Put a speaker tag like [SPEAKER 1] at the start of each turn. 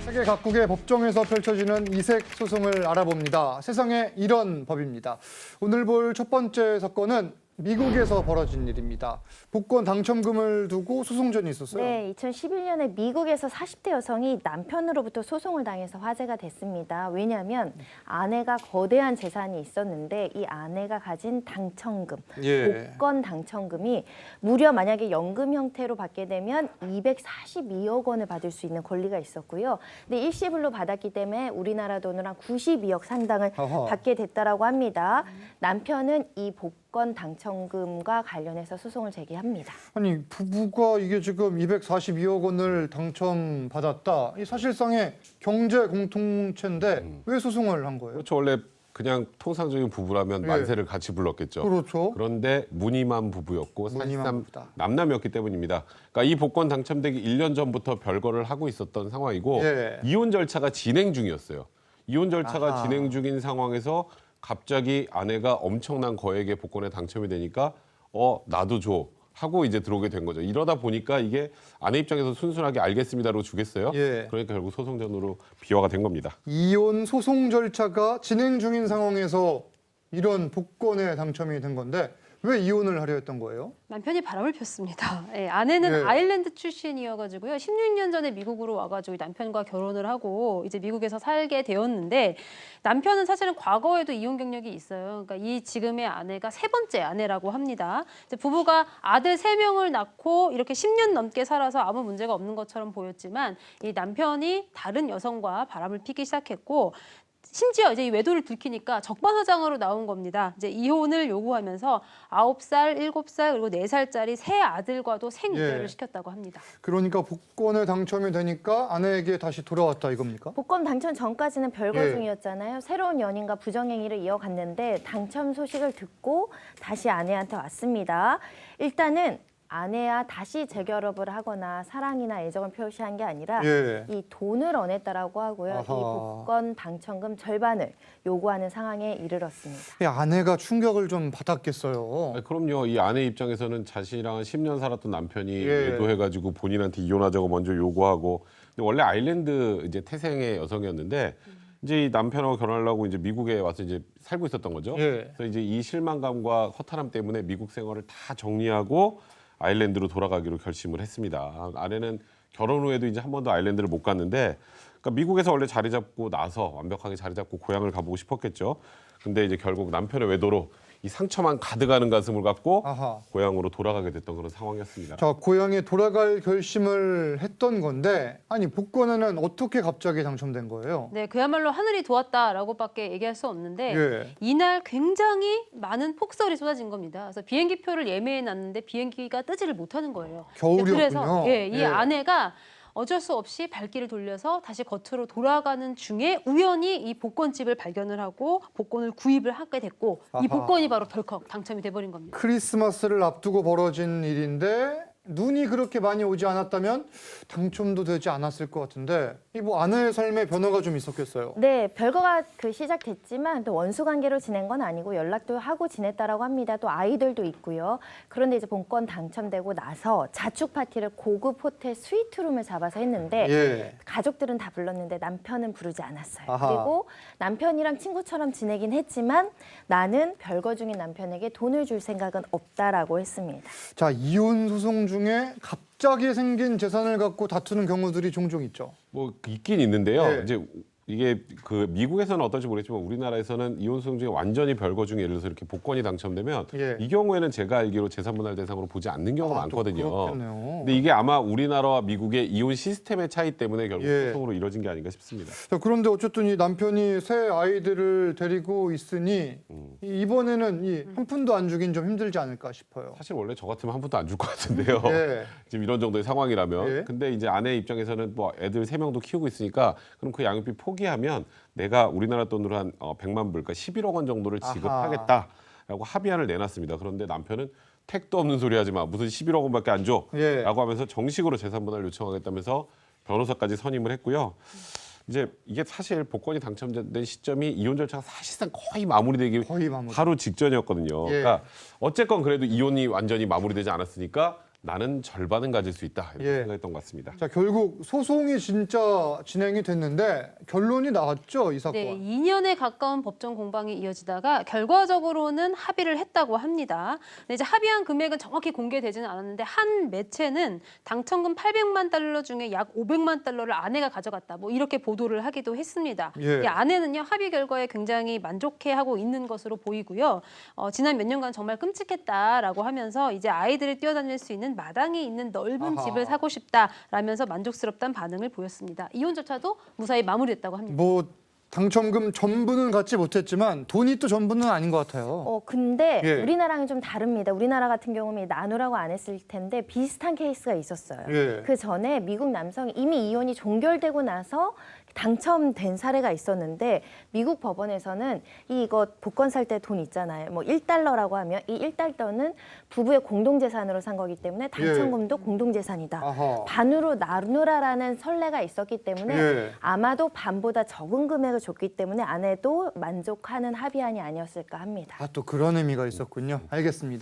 [SPEAKER 1] 세계 각국의 법정에서 펼쳐지는 이색 소송을 알아봅니다. 세상에 이런 법입니다. 오늘 볼 첫 번째 사건은 미국에서 벌어진 일입니다. 복권 당첨금을 두고 소송전이 있었어요.
[SPEAKER 2] 네, 2011년에 미국에서 40대 여성이 남편으로부터 소송을 당해서 화제가 됐습니다. 왜냐하면 아내가 거대한 재산이 있었는데 이 아내가 가진 당첨금, 복권 당첨금이 무려 만약에 연금 형태로 받게 되면 242억 원을 받을 수 있는 권리가 있었고요. 근데 일시불로 받았기 때문에 우리나라 돈으로 한 92억 상당을 받게 됐다라고 합니다. 남편은 이 복권 당첨금과 관련해서 소송을 제기합니다.
[SPEAKER 1] 아니, 부부가 이게 지금 242억 원을 당첨받았다. 이 사실상의 경제 공동체인데 왜 소송을 한 거예요?
[SPEAKER 3] 그렇죠. 원래 그냥 통상적인 부부라면
[SPEAKER 1] 예.
[SPEAKER 3] 만세를 같이 불렀겠죠.
[SPEAKER 1] 그렇죠.
[SPEAKER 3] 그런데 무늬만 부부였고
[SPEAKER 1] 무늬만
[SPEAKER 3] 사실상
[SPEAKER 1] 부부다.
[SPEAKER 3] 남남이었기 때문입니다. 그러니까 이 복권 당첨되기 1년 전부터 별거를 하고 있었던 상황이고
[SPEAKER 1] 예.
[SPEAKER 3] 이혼 절차가 진행 중이었어요. 이혼 절차가
[SPEAKER 1] 아하.
[SPEAKER 3] 진행 중인 상황에서 갑자기 아내가 엄청난 거액의 복권에 당첨이 되니까 나도 줘 하고 이제 들어오게 된 거죠. 이러다 보니까 이게 아내 입장에서 순순하게 알겠습니다로 주겠어요.
[SPEAKER 1] 예.
[SPEAKER 3] 그러니까 결국 소송전으로 비화가 된 겁니다.
[SPEAKER 1] 이혼 소송 절차가 진행 중인 상황에서 이런 복권에 당첨이 된 건데 왜 이혼을 하려 했던 거예요?
[SPEAKER 4] 남편이 바람을 폈습니다. 예, 아내는
[SPEAKER 1] 예.
[SPEAKER 4] 아일랜드 출신이어가지고요. 16년 전에 미국으로 와가지고 남편과 결혼을 하고 이제 미국에서 살게 되었는데 남편은 사실은 과거에도 이혼 경력이 있어요. 그러니까 이 지금의 아내가 세 번째 아내라고 합니다. 이제 부부가 아들 3명을 낳고 이렇게 10년 넘게 살아서 아무 문제가 없는 것처럼 보였지만 이 남편이 다른 여성과 바람을 피기 시작했고 심지어 이제 이 외도를 들키니까 적반하장으로 나온 겁니다. 이제 이혼을 요구하면서 9살, 7살 그리고 4살짜리 세 아들과도 생유배를
[SPEAKER 1] 예.
[SPEAKER 4] 시켰다고 합니다.
[SPEAKER 1] 그러니까 복권에 당첨이 되니까 아내에게 다시 돌아왔다 이겁니까?
[SPEAKER 2] 복권 당첨 전까지는 별거
[SPEAKER 1] 예.
[SPEAKER 2] 중이었잖아요. 새로운 연인과 부정행위를 이어갔는데 당첨 소식을 듣고 다시 아내한테 왔습니다. 일단은 아내와 다시 재결합을 하거나 사랑이나 애정을 표시한 게 아니라
[SPEAKER 1] 예.
[SPEAKER 2] 이 돈을 원했다라고 하고요.
[SPEAKER 1] 아하.
[SPEAKER 2] 이 복권 당첨금 절반을 요구하는 상황에 이르렀습니다.
[SPEAKER 1] 이 아내가 충격을 좀 받았겠어요.
[SPEAKER 3] 아니, 그럼요. 이 아내 입장에서는 자신이랑 10년 살았던 남편이
[SPEAKER 1] 예.
[SPEAKER 3] 외도해가지고 본인한테 이혼하자고 먼저 요구하고. 근데 원래 아일랜드 이제 태생의 여성이었는데 이제 이 남편하고 결혼하려고 이제 미국에 와서 이제 살고 있었던 거죠.
[SPEAKER 1] 예.
[SPEAKER 3] 그래서 이제 이 실망감과 허탈함 때문에 미국 생활을 다 정리하고 아일랜드로 돌아가기로 결심을 했습니다. 아내는 결혼 후에도 이제 한 번도 아일랜드를 못 갔는데, 그러니까 미국에서 원래 자리 잡고 나서 완벽하게 자리 잡고 고향을 가보고 싶었겠죠. 근데 이제 결국 남편의 외도로 이 상처만 가득하는 가슴을 갖고
[SPEAKER 1] 아하.
[SPEAKER 3] 고향으로 돌아가게 됐던 그런 상황이었습니다.
[SPEAKER 1] 자, 고향에 돌아갈 결심을 했던 건데 아니 복권에는 어떻게 갑자기 당첨된 거예요?
[SPEAKER 4] 네, 그야말로 하늘이 도왔다라고밖에 얘기할 수 없는데
[SPEAKER 1] 예.
[SPEAKER 4] 이날 굉장히 많은 폭설이 쏟아진 겁니다. 그래서 비행기표를 예매해 놨는데 비행기가 뜨지를 못하는 거예요.
[SPEAKER 1] 겨울이었군요.
[SPEAKER 4] 그래서 이
[SPEAKER 1] 예.
[SPEAKER 4] 아내가 어쩔 수 없이 발길을 돌려서 다시 겉으로 돌아가는 중에 우연히 이 복권집을 발견을 하고 복권을 구입을 하게 됐고
[SPEAKER 1] 아하.
[SPEAKER 4] 이 복권이 바로 덜컥 당첨이 돼버린 겁니다.
[SPEAKER 1] 크리스마스를 앞두고 벌어진 일인데 눈이 그렇게 많이 오지 않았다면 당첨도 되지 않았을 것 같은데 이 뭐 아내의 삶에 변화가 좀 있었겠어요.
[SPEAKER 2] 네, 별거가 시작됐지만 또 원수 관계로 지낸 건 아니고 연락도 하고 지냈다라고 합니다. 또 아이들도 있고요. 그런데 이제 복권 당첨되고 나서 자축 파티를 고급 호텔 스위트룸을 잡아서 했는데
[SPEAKER 1] 예.
[SPEAKER 2] 가족들은 다 불렀는데 남편은 부르지 않았어요.
[SPEAKER 1] 아하.
[SPEAKER 2] 그리고 남편이랑 친구처럼 지내긴 했지만 나는 별거 중인 남편에게 돈을 줄 생각은 없다라고 했습니다.
[SPEAKER 1] 자, 이혼 소송 중에 갑자기 생긴 재산을 갖고 다투는 경우들이 종종 있죠.
[SPEAKER 3] 뭐 있긴 있는데요.
[SPEAKER 1] 예.
[SPEAKER 3] 이제 이게 그 미국에서는 어떨지 모르겠지만 우리나라에서는 이혼 소송 중에 완전히 별거 중에 예를 들어서 이렇게 복권이 당첨되면
[SPEAKER 1] 예.
[SPEAKER 3] 이 경우에는 제가 알기로 재산분할 대상으로 보지 않는 경우가
[SPEAKER 1] 아, 또
[SPEAKER 3] 많거든요.
[SPEAKER 1] 그렇겠네요.
[SPEAKER 3] 근데 이게 아마 우리나라와 미국의 이혼 시스템의 차이 때문에 결국
[SPEAKER 1] 예.
[SPEAKER 3] 소송으로 이뤄진 게 아닌가 싶습니다.
[SPEAKER 1] 자, 그런데 어쨌든 이 남편이 새 아이들을 데리고 있으니 이번에는 이 한 푼도 안 주긴 좀 힘들지 않을까 싶어요.
[SPEAKER 3] 사실 원래 저 같으면 한 푼도 안 줄 것 같은데요.
[SPEAKER 1] 예.
[SPEAKER 3] 지금 이런 정도의 상황이라면.
[SPEAKER 1] 예.
[SPEAKER 3] 근데 이제 아내 입장에서는 뭐 애들 3명도 키우고 있으니까 그럼 그 양육비 포기하면 내가 우리나라 돈으로 한 100만 불, 그러니까 11억 원 정도를 지급하겠다라고 합의안을 내놨습니다. 그런데 남편은 택도 없는 소리 하지 마. 무슨 11억 원밖에 안 줘.
[SPEAKER 1] 예.
[SPEAKER 3] 라고 하면서 정식으로 재산분할을 요청하겠다면서 변호사까지 선임을 했고요. 이제 이게 사실 복권이 당첨된 시점이 이혼 절차가 사실상 거의 마무리되기
[SPEAKER 1] 거의 마무리.
[SPEAKER 3] 바로 직전이었거든요.
[SPEAKER 1] 예.
[SPEAKER 3] 그러니까 어쨌건 그래도 이혼이 완전히 마무리되지 않았으니까 나는 절반은 가질 수 있다 이렇게
[SPEAKER 1] 예.
[SPEAKER 3] 생각했던 것 같습니다.
[SPEAKER 1] 자, 결국 소송이 진짜 진행이 됐는데 결론이 나왔죠, 이 사건.
[SPEAKER 4] 네, 2년에 가까운 법정 공방이 이어지다가 결과적으로는 합의를 했다고 합니다. 근데 이제 합의한 금액은 정확히 공개되지는 않았는데 한 매체는 당첨금 800만 달러 중에 약 500만 달러를 아내가 가져갔다. 뭐 이렇게 보도를 하기도 했습니다.
[SPEAKER 1] 예.
[SPEAKER 4] 이 아내는요 합의 결과에 굉장히 만족해하고 있는 것으로 보이고요. 지난 몇 년간 정말 끔찍했다라고 하면서 이제 아이들이 뛰어다닐 수 있는 마당이 있는 넓은
[SPEAKER 1] 아하.
[SPEAKER 4] 집을 사고 싶다라면서 만족스럽다는 반응을 보였습니다. 이혼조차도 무사히 마무리됐다고 합니다.
[SPEAKER 1] 뭐 당첨금 전부는 갖지 못했지만 돈이 또 전부는 아닌 것 같아요.
[SPEAKER 2] 근데
[SPEAKER 1] 예.
[SPEAKER 2] 우리나라랑 좀 다릅니다. 우리나라 같은 경우는 나누라고 안 했을 텐데 비슷한 케이스가 있었어요.
[SPEAKER 1] 예.
[SPEAKER 2] 그 전에 미국 남성이 이미 이혼이 종결되고 나서 당첨된 사례가 있었는데 미국 법원에서는 이거 복권 살 때 돈 있잖아요. 뭐 1달러라고 하면 이 1달러는 부부의 공동재산으로 산 거기 때문에 당첨금도 공동재산이다.
[SPEAKER 1] 아하.
[SPEAKER 2] 반으로 나누라라는 선례가 있었기 때문에
[SPEAKER 1] 예.
[SPEAKER 2] 아마도 반보다 적은 금액을 줬기 때문에 아내도 만족하는 합의안이 아니었을까 합니다.
[SPEAKER 1] 아, 또 그런 의미가 있었군요. 알겠습니다.